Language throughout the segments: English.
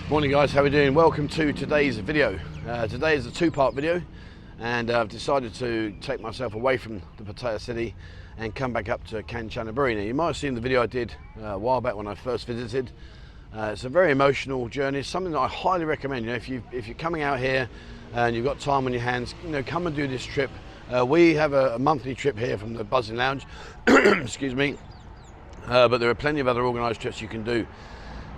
Morning guys, how are we doing? Welcome to today's video. Today is a two-part video, and I've decided to take myself away from the Pattaya city and come back up to Kanchanaburi. Now you might have seen the video I did a while back when I first visited. It's a very emotional journey. It's something that I highly recommend. You know, if you're coming out here and you've got time on your hands, you know, come and do this trip. We have a monthly trip here from the Buzzing Lounge, excuse me, but there are plenty of other organised trips you can do.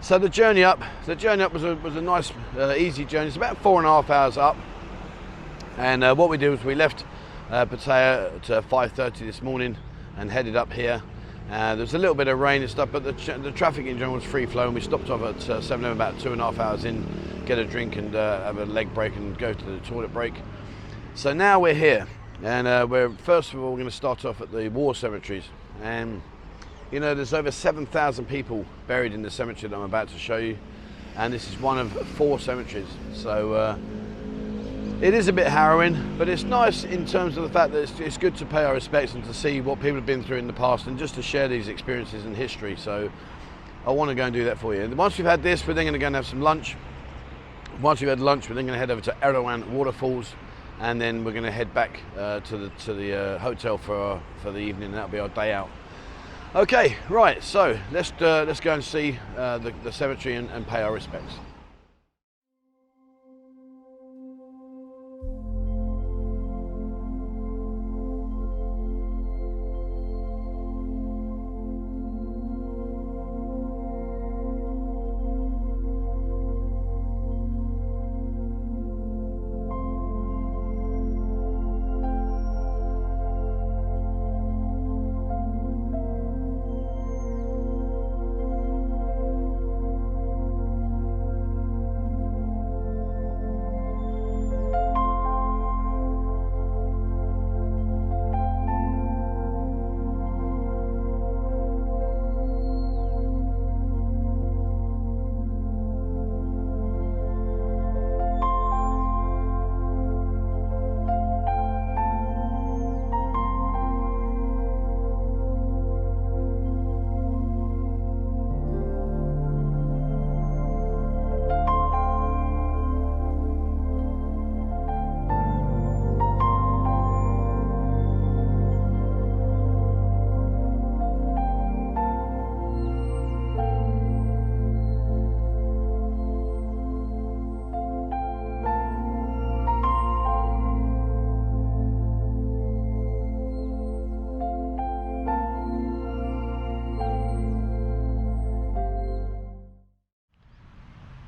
So the journey up was a nice, easy journey. It's about 4.5 hours up, and what we did was we left Pattaya at 5:30 this morning and headed up here. There was a little bit of rain and stuff, but the traffic in general was free flow, and we stopped off at 7 about 2.5 hours in, get a drink and have a leg break and go to the toilet break. So now we're here, and we're first of all going to start off at the War Cemeteries. And you know, there's over 7,000 people buried in the cemetery that I'm about to show you, and this is one of 4 cemeteries. So it is a bit harrowing, but it's nice in terms of the fact that it's good to pay our respects and to see what people have been through in the past and just to share these experiences in history. So I want to go and do that for you. And once we've had this, we're then going to go and have some lunch. Once we've had lunch, we're then going to head over to Erawan Waterfalls, and then we're going to head back to the hotel for the evening, and that'll be our day out. Okay, right, so let's go and see the cemetery and pay our respects.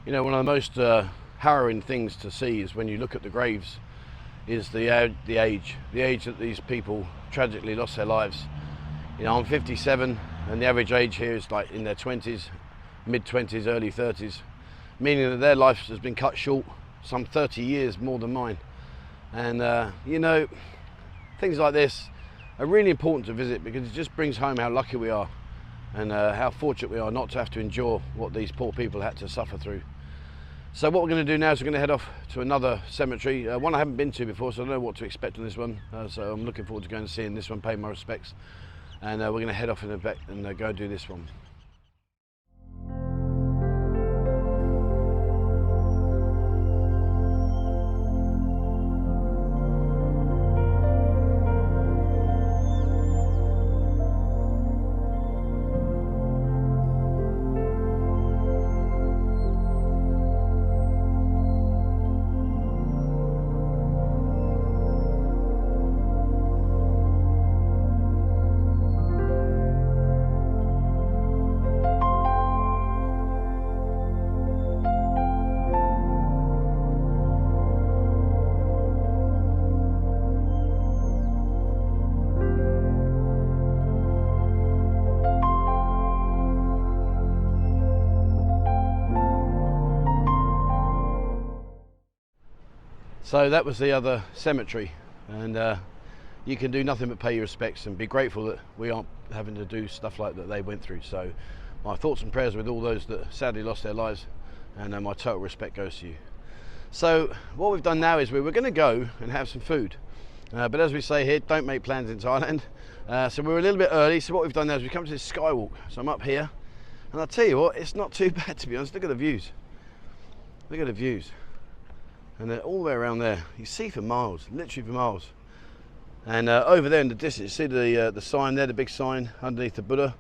You know, one of the most harrowing things to see is when you look at the graves is the age that these people tragically lost their lives. You know, I'm 57 and the average age here is like in their 20s, mid-20s, early 30s, meaning that their life has been cut short some 30 years more than mine. And you know, things like this are really important to visit because it just brings home how lucky we are and how fortunate we are not to have to endure what these poor people had to suffer through. So what we're going to do now is we're going to head off to another cemetery, one I haven't been to before, so I don't know what to expect on this one. So I'm looking forward to going and seeing this one, pay my respects, and we're going to head off in a bit and go do this one. So that was the other cemetery, and you can do nothing but pay your respects and be grateful that we aren't having to do stuff like that they went through. So my thoughts and prayers with all those that sadly lost their lives, and my total respect goes to you. So what we've done now is we're going to go and have some food, but as we say here, don't make plans in Thailand. So we're a little bit early, so what we've done now is we've come to this skywalk. So I'm up here, and I'll tell you what, it's not too bad, to be honest. Look at the views. Look at the views. And they're all the way around there. You see for miles, literally for miles. And over there in the distance, you see the sign there, the big sign underneath the Buddha.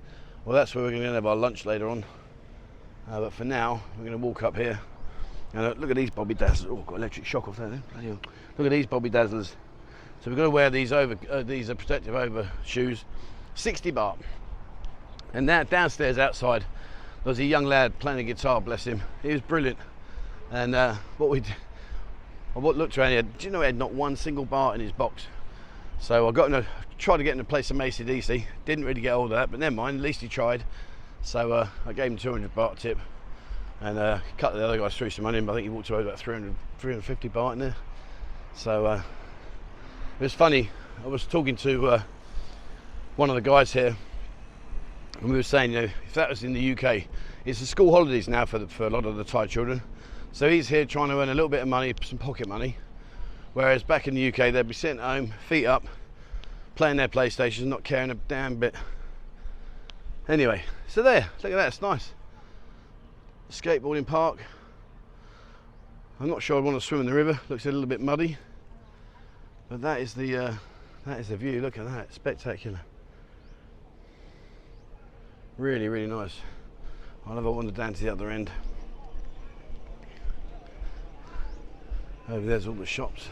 Well, that's where we're going to have our lunch later on. But for now, we're going to walk up here. And look at these bobby dazzlers. Oh, got electric shock off there then. Look at these bobby dazzlers. So we're going to wear these these are protective over shoes. 60 baht. And now downstairs outside, there was a young lad playing a guitar, bless him. He was brilliant. And what looked around here, do you know he had not one single baht in his box? So I tried to get him to play some AC/DC. Didn't really get hold of that, but never mind, at least he tried. So I gave him 200 baht tip. And a couple of the other guys threw some money in, but I think he walked away with about 350 baht in there. So it was funny. I was talking to one of the guys here, and we were saying, you know, if that was in the UK, it's the school holidays now for a lot of the Thai children. So he's here trying to earn a little bit of money, some pocket money, whereas back in the UK they'd be sitting at home, feet up, playing their PlayStations, not caring a damn bit. Anyway, so there, look at that, it's nice. Skateboarding park. I'm not sure I'd want to swim in the river, looks a little bit muddy, but that is the view. Look at that, spectacular. Really, really nice. I'll have a wander down to the other end. Over there's all the shops.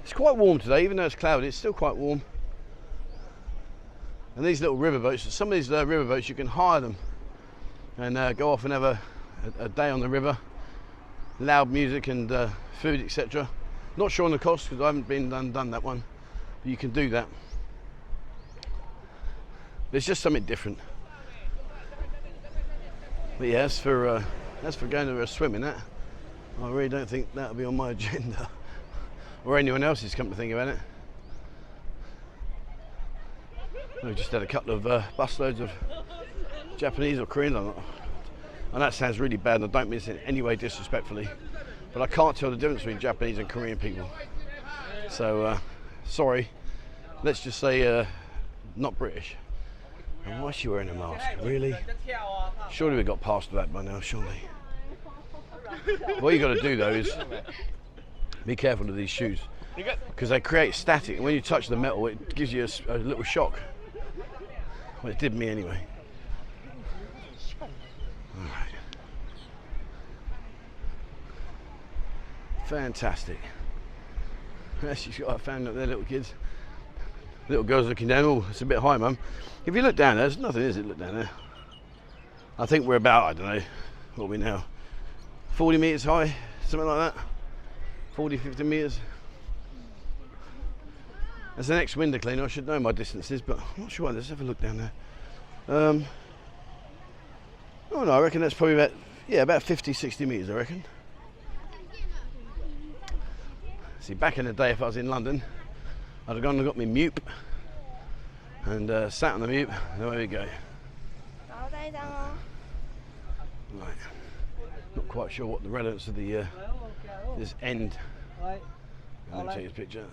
It's quite warm today, even though it's cloudy, it's still quite warm. And these little riverboats, some of these riverboats, you can hire them and go off and have a day on the river. Loud music and food, etc. Not sure on the cost because I haven't been done that one, but you can do that. But it's just something different. But yeah, as for going to a swim in that, I really don't think that'll be on my agenda, or anyone else's, come to think about it. We just had a couple of busloads of Japanese or Koreans. And that sounds really bad, and I don't mean this in any way disrespectfully, but I can't tell the difference between Japanese and Korean people. So sorry, let's just say not British. And why is she wearing a mask? Really? Surely we got past that by now, surely. What you got to do though is be careful of these shoes, because they create static, and when you touch the metal it gives you a little shock. Well, it did me anyway. Alright. Fantastic. She's got a fan up there, little kids. Little girl's looking down. Oh, it's a bit high, Mum. If you look down there, there's nothing, is it? Look down there. I think we're about, I don't know, what are we now? 40 metres high, something like that. 40, 50 metres. As an ex-window cleaner, I should know my distances, but I'm not sure. Let's have a look down there. Oh no, I reckon that's probably about 50, 60 metres, I reckon. See, back in the day, if I was in London, I'd have gone and got me mute and sat on the mute, and away we go. Right. Not quite sure what the relevance of the this end. Let me take this picture.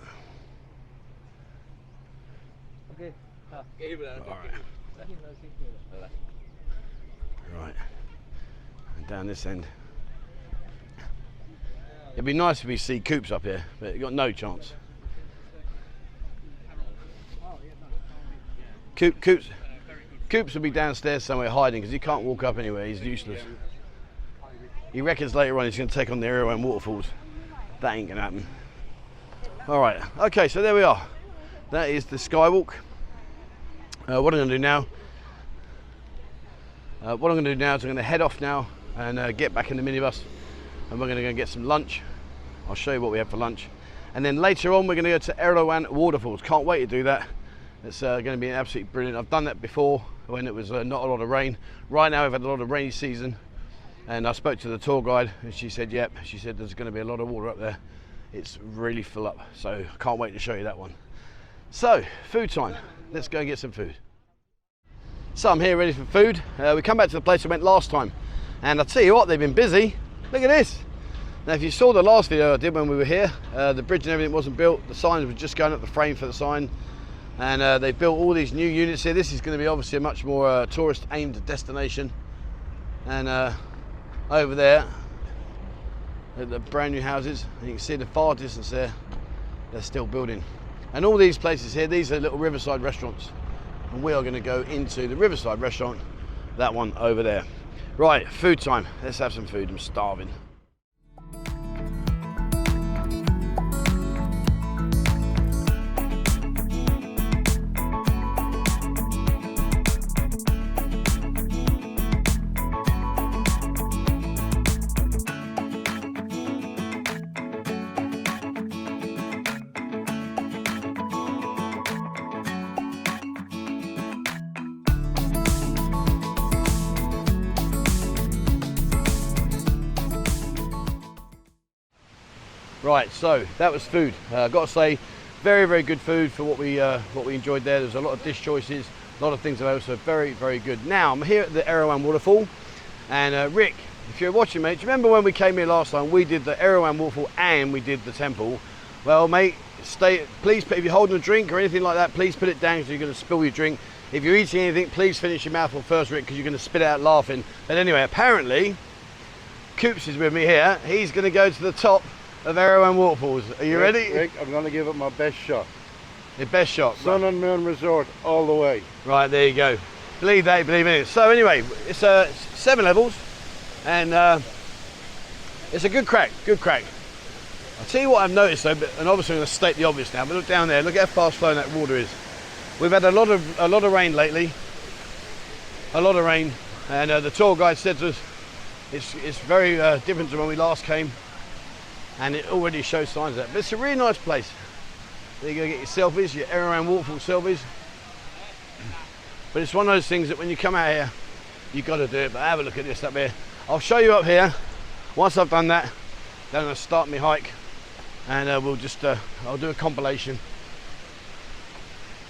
Okay. Right. And down this end. It'd be nice if we see coops up here, but you've got no chance. Coops will be downstairs somewhere hiding because he can't walk up anywhere, he's useless. He reckons later on he's going to take on the Erawan waterfalls. That ain't going to happen. Alright, okay, so there we are. That is the skywalk. What I'm going to do now is I'm going to head off now and get back in the minibus, and we're going to go get some lunch. I'll show you what we have for lunch, and then later on we're going to go to Erawan waterfalls. Can't wait to do that. It's going to be absolutely brilliant. I've done that before when it was not a lot of rain. Right now we've had a lot of rainy season, and I spoke to the tour guide and she said yep, she said there's going to be a lot of water up there. It's really full up, so can't wait to show you that one. So food time, let's go and get some food. So I'm here ready for food. We come back to the place we went last time, and I'll tell you what, they've been busy. Look at this. Now if you saw the last video I did when we were here, the bridge and everything wasn't built, the signs were just going up, the frame for the sign, and they've built all these new units here. This is going to be obviously a much more tourist aimed destination, and over there at the brand new houses. And you can see the far distance there, they're still building. And all these places here, these are little riverside restaurants. And we are going to go into the Riverside restaurant, that one over there. Right, food time. Let's have some food. I'm starving. Right, so that was food. I've got to say, very, very good food for what we enjoyed there. There's a lot of dish choices, a lot of things that are also very, very good. Now, I'm here at the Erawan waterfall, and Rick, if you're watching, mate, do you remember when we came here last time? We did the Erawan waterfall and we did the temple. Well, mate, please, if you're holding a drink or anything like that, please put it down because you're going to spill your drink. If you're eating anything, please finish your mouthful first, Rick, because you're going to spit it out laughing. But anyway, apparently, Coops is with me here. He's going to go to the top of Erawan waterfalls. Are you ready? Rick, I'm going to give it my best shot. Your best shot? Sun and Moon Resort all the way. Right, there you go. Believe that, believe in it. So anyway, it's 7 levels, and it's a good crack, good crack. I'll tell you what I've noticed though, and obviously I'm going to state the obvious now, but look down there, look at how fast flowing that water is. We've had a lot of rain lately, a lot of rain, and the tour guide said to us it's very different to when we last came. And it already shows signs of that. But it's a really nice place. There you go, get your selfies, your Erawan waterfall selfies. But it's one of those things that when you come out here, you've got to do it. But have a look at this up here. I'll show you up here. Once I've done that, then I'm going to start my hike. And we'll just, I'll do a compilation.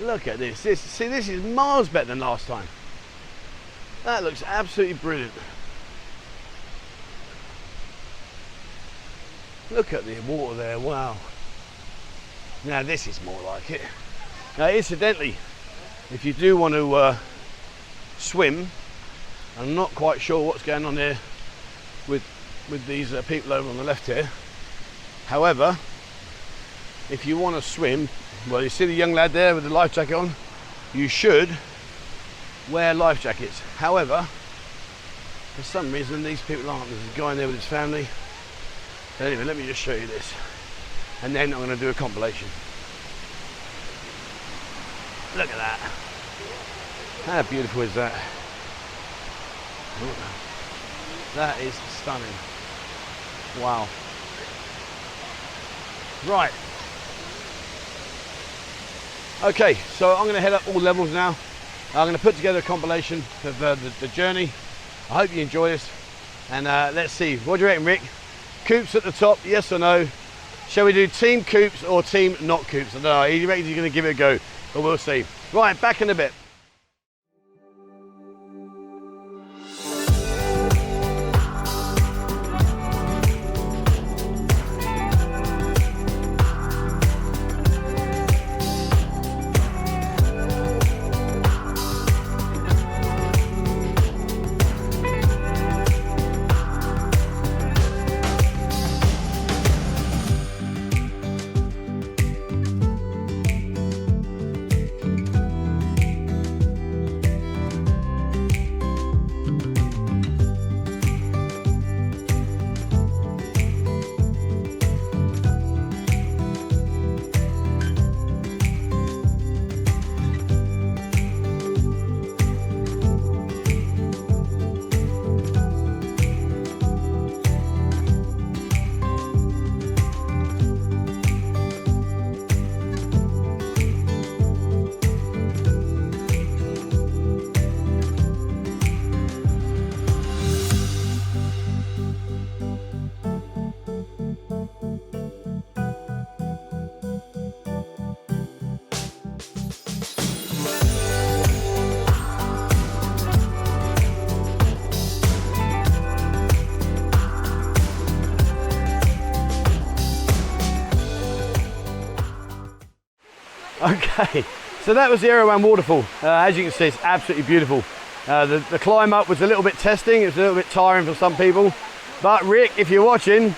Look at this. See, this is miles better than last time. That looks absolutely brilliant. Look at the water there, wow. Now this is more like it. Now incidentally, if you do want to swim, I'm not quite sure what's going on there with these people over on the left here. However, if you want to swim, well, you see the young lad there with the life jacket on, you should wear life jackets. However, for some reason these people aren't. There's a guy in there with his family. Anyway, let me just show you this, and then I'm going to do a compilation. Look at that. How beautiful is that? That is stunning. Wow. Right. Okay, so I'm going to head up all levels now. I'm going to put together a compilation of the journey. I hope you enjoy this, and let's see. What do you reckon, Rick? Coops at the top, yes or no? Shall we do team Coops or team not Coops? I don't know, he reckons he's going to give it a go, but we'll see. Right, back in a bit. Okay, so that was the Erawan waterfall. As you can see, it's absolutely beautiful. The climb up was a little bit testing, it was a little bit tiring for some people. But Rick, if you're watching,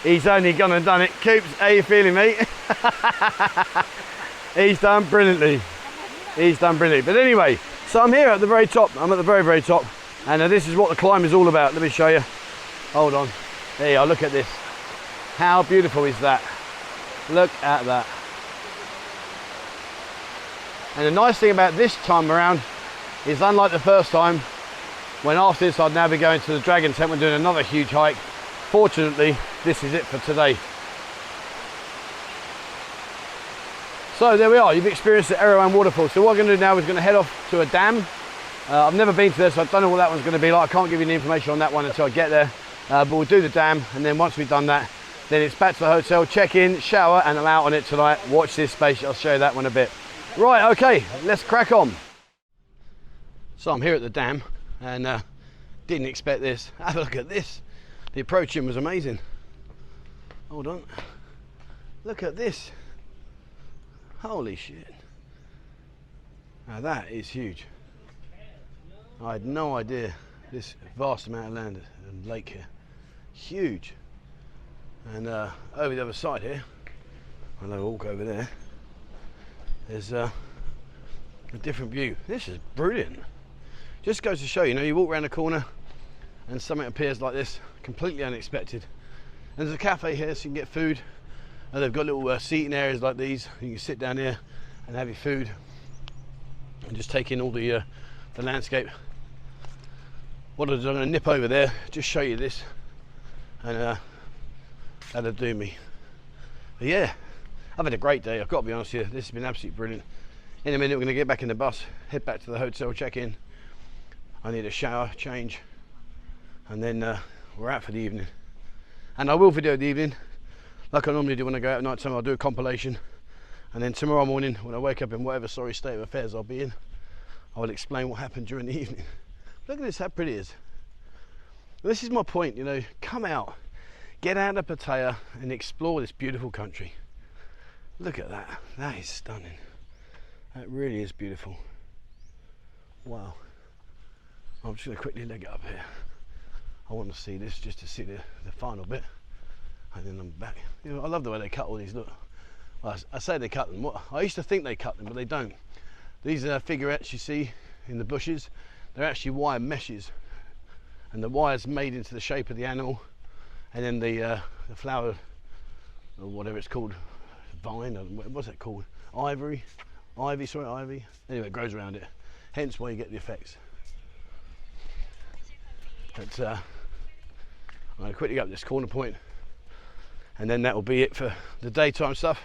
He's only gone and done it. Coops, how you feeling, mate? He's done brilliantly. He's done brilliantly. But anyway, so I'm here at the very top. I'm at the very, very top. And this is what the climb is all about. Let me show you. Hold on. There you are, look at this. How beautiful is that? Look at that. And the nice thing about this time around is, unlike the first time, when after this I'd now be going to the Dragon Tent and doing another huge hike. Fortunately, this is it for today. So there we are, you've experienced the Erawan waterfall. So what I'm going to do now is going to head off to a dam. I've never been to this, so I don't know what that one's going to be like. I can't give you any information on that one until I get there. But we'll do the dam, and then once we've done that, then it's back to the hotel, check in, shower, and I'm out on it tonight. Watch this space, I'll show you that one a bit. Right, okay, let's crack on. So I'm here at the dam, and didn't expect this. Have a look at this. The approaching was amazing. Hold on. Look at this. Holy shit. Now that is huge. I had no idea this vast amount of land and lake here. Huge. And over the other side here, I'll walk over there, there's a different view. This is brilliant. Just goes to show you, you walk around the corner and something appears like this, completely unexpected. And there's a cafe here so you can get food, and they've got little seating areas like these. You can sit down here and have your food and just take in all the landscape. What I'm going to nip over there, just show you this, and that'll do me. But yeah, I've had a great day, I've got to be honest with you. This has been absolutely brilliant. In a minute we're going to get back in the bus, head back to the hotel, check in. I need a shower, change, and then we're out for the evening. And I will video the evening like I normally do when I go out at night time. I'll do a compilation, and then tomorrow morning when I wake up in whatever sorry state of affairs I'll be in, I will explain what happened during the evening. Look at this, how pretty it is. This is my point, come out, get out of Pattaya and explore this beautiful country. Look at that, that is stunning. That really is beautiful. Wow. I'm just going to quickly leg it up here. I want to see this just to see the final bit, and then I'm back. I love the way they cut all these. Look, well, I say they cut them. I used to think they cut them, but they don't. These figurettes you see in the bushes, they're actually wire meshes, and the wire's made into the shape of the animal, and then the flower, or whatever it's called, vine, or what's it called? Ivy. Anyway, it grows around it. Hence why you get the effects. But I'm going to quickly go up this corner point, and then that will be it for the daytime stuff.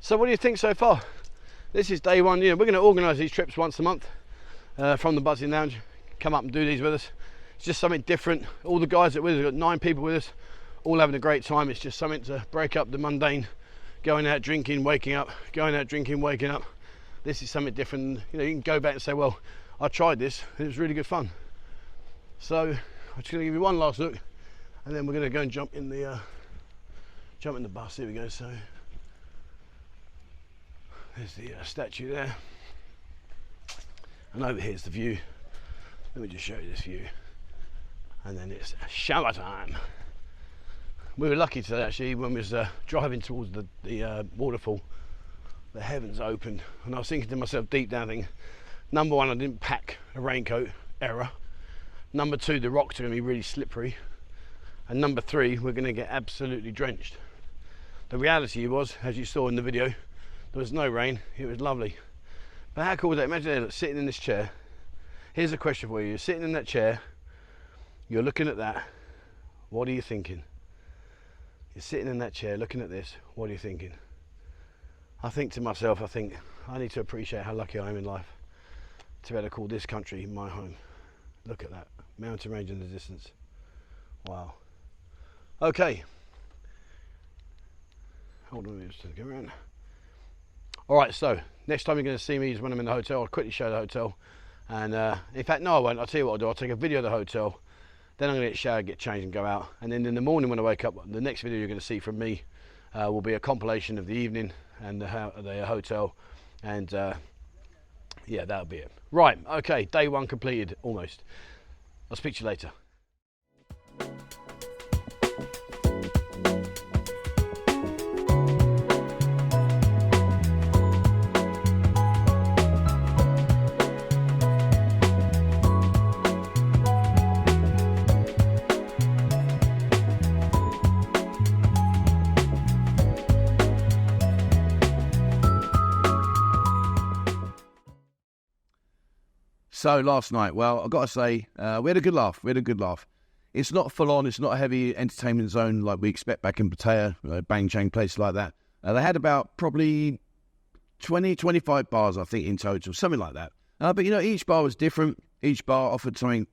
So what do you think so far? This is day one. We're going to organise these trips once a month from the Buzzing Lounge. Come up and do these with us. It's just something different. All the guys that we're with, we've got 9 people with us, all having a great time. It's just something to break up the mundane, going out drinking, waking up, going out drinking, waking up. This is something different. You can go back and say, well, I tried this, it was really good fun. So I'm just going to give you one last look, and then we're going to go and jump in the bus. Here we go. So there's the statue there, and over here's the view. Let me just show you this view, and then it's shower time. We were lucky today actually when we was driving towards the waterfall. The heavens opened, and I was thinking to myself deep down, thinking, number one, I didn't pack a raincoat, error. Number two, the rocks are going to be really slippery, and number three, we're going to get absolutely drenched. The reality was, as you saw in the video, there was no rain. It was lovely. But how cool was that? Imagine sitting in this chair. Here's a question for you. You're sitting in that chair, you're looking at that. What are you thinking? You're sitting in that chair looking at this. What are you thinking? I think to myself, I need to appreciate how lucky I am in life to be able to call this country my home. Look at that mountain range in the distance. Wow. Okay. Hold on, just to go around. All right, so next time you're going to see me is when I'm in the hotel. I'll quickly show the hotel, and in fact, no, I won't. I'll tell you what I'll do. I'll take a video of the hotel, then I'm going to get showered, get changed, and go out. And then in the morning when I wake up, the next video you're going to see from me will be a compilation of the evening and the hotel, and yeah, that'll be it. Right, okay, day one completed almost. I'll speak to you later. So last night, well, I've got to say, we had a good laugh. It's not full on, it's not a heavy entertainment zone like we expect back in Pattaya, Bang Chang, places like that. They had about probably 20, 25 bars, I think, in total, something like that. But, each bar was different. Each bar offered something,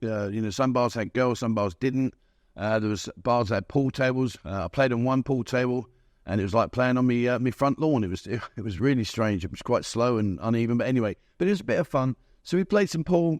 some bars had girls, some bars didn't. There was bars that had pool tables. I played on one pool table, and it was like playing on my front lawn. It was really strange. It was quite slow and uneven, but anyway, it was a bit of fun. So we played some pool,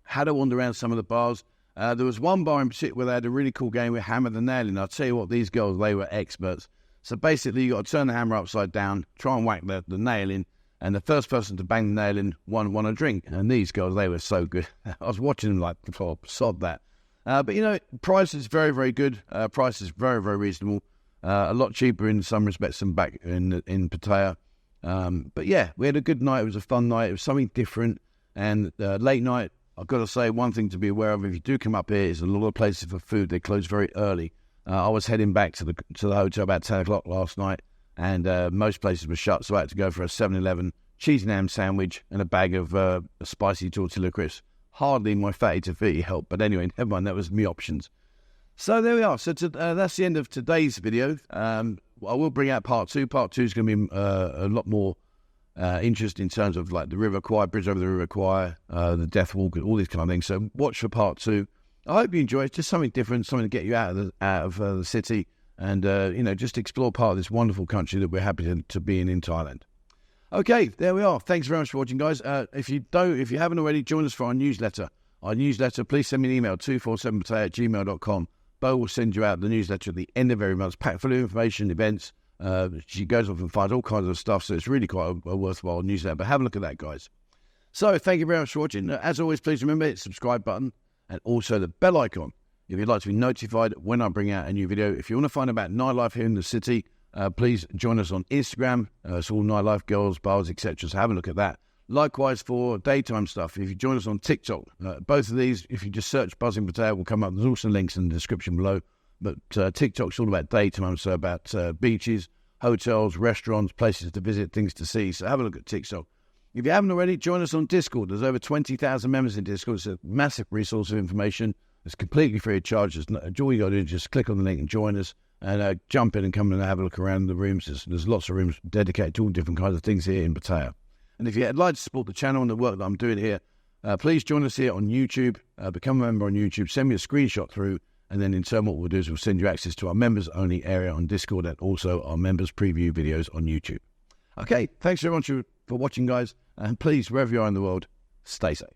had a wander around some of the bars. There was one bar in particular where they had a really cool game with hammer the nail in. I'll tell you what, these girls, they were experts. So basically, you got to turn the hammer upside down, try and whack the nail in, and the first person to bang the nail in won a drink. And these girls, they were so good. I was watching them like, oh, sod that. But, price is very, very good. Price is very, very reasonable. A lot cheaper in some respects than back in Pattaya. But yeah, we had a good night. It was a fun night. It was something different. And late night, I've got to say, one thing to be aware of, if you do come up here, is a lot of places for food, they close very early. I was heading back to the hotel about 10 o'clock last night, and most places were shut, so I had to go for a 7-Eleven cheese and ham sandwich and a bag of spicy tortilla crisps. Hardly my fatty tafiti help, but anyway, never mind, that was my options. So there we are. So that's the end of today's video. I will bring out part 2. Part 2 is going to be a lot more interest in terms of like the River Kwai, bridge over the River Kwai, the Death Walk, all these kind of things. So watch for part 2. I hope you enjoy it. It's just something different, something to get you out of the city, and just explore part of this wonderful country that we're happy to be in Thailand. Okay, there we are. Thanks very much for watching, guys. If you haven't already, join us for our newsletter. Please send me an email, 247pattaya@gmail.com. Bo will send you out the newsletter at the end of every month, packed full of information, events. She goes off and finds all kinds of stuff, so it's really quite a worthwhile newsletter. But have a look at that, guys. So thank you very much for watching. As always, please remember, hit the subscribe button and also the bell icon if you'd like to be notified when I bring out a new video. If you want to find about nightlife here in the city, please join us on Instagram. It's all nightlife, girls, bars, etc. So have a look at that. Likewise for daytime stuff, if you join us on TikTok, both of these, if you just search Buzzing Pattaya, will come up. There's also links in the description below. But TikTok's all about daytime, so about beaches, hotels, restaurants, places to visit, things to see. So have a look at TikTok. If you haven't already, join us on Discord. There's over 20,000 members in Discord. It's a massive resource of information. It's completely free of charge. All you got to do is just click on the link and join us, and jump in and come and have a look around the rooms. There's lots of rooms dedicated to all different kinds of things here in Pattaya. And if you'd like to support the channel and the work that I'm doing here, please join us here on YouTube. Become a member on YouTube. Send me a screenshot through, and then in turn what we'll do is we'll send you access to our members-only area on Discord and also our members preview videos on YouTube. Okay, thanks very much for watching, guys. And please, wherever you are in the world, stay safe.